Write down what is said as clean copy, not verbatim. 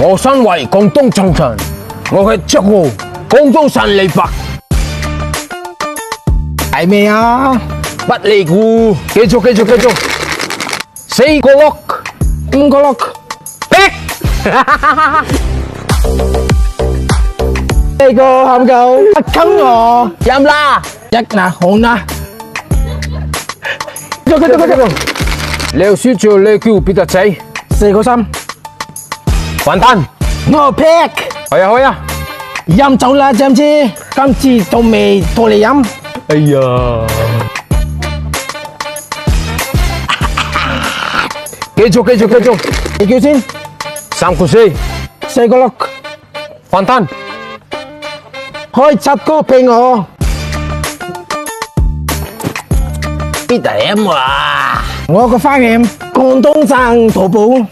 我身為廣東重臣，我係職務廣東省李白。係咩啊？不離故，繼續。4個 lock， 5個 lock， 4個喊夠，不坑我，飲啦，一嗱好啦，繼續，你又輸咗你叫邊個仔？ 4個3，混蛋！我劈，去啊！飲酒啦，知唔知？今次到未到你飲？哎呀！繼續，你叫先3個4， ，4個6，混蛋！開7個俾我，邊度飲啊？我個花劍廣東省淘寶。